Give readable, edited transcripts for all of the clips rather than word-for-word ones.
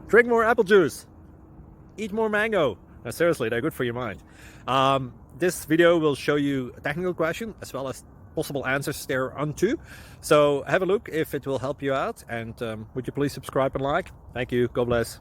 Drink more apple juice. Eat more mango. No, seriously, they're good for your mind. This video will show you a technical question as well as possible answers thereunto. So have a look if it will help you out, and would you please subscribe and like? Thank you. God bless.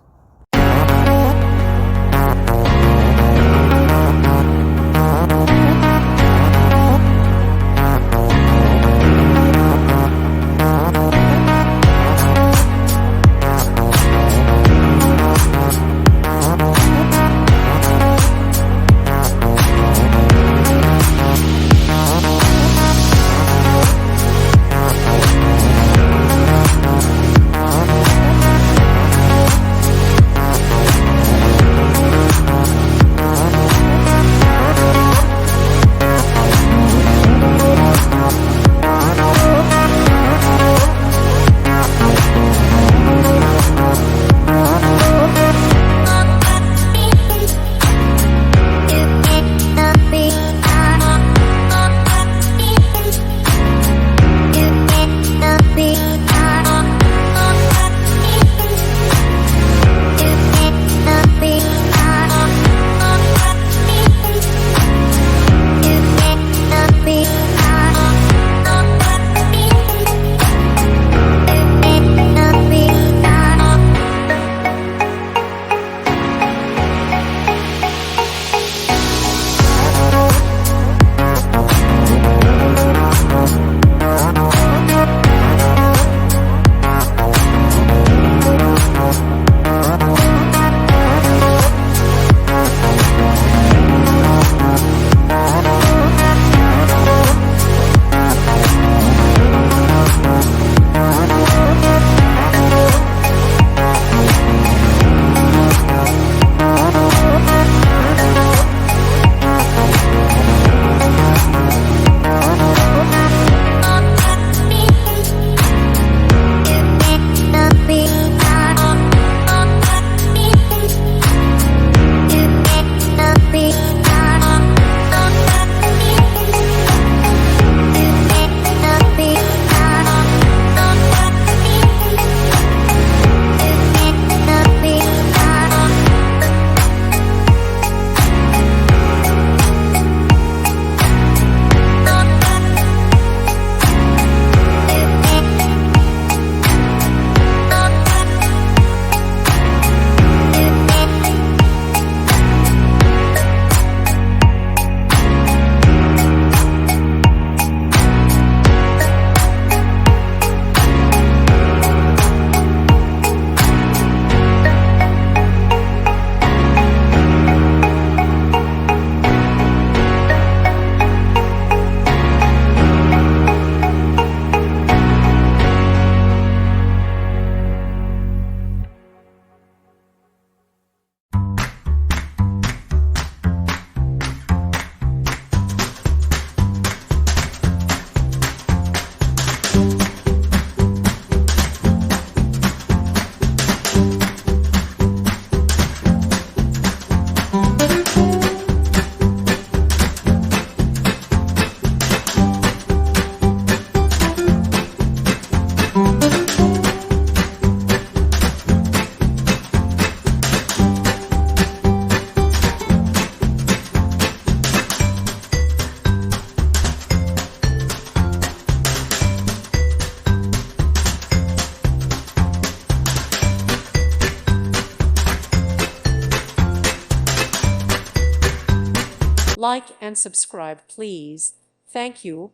Like and subscribe, please. Thank you.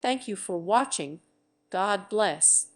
Thank you for watching. God bless.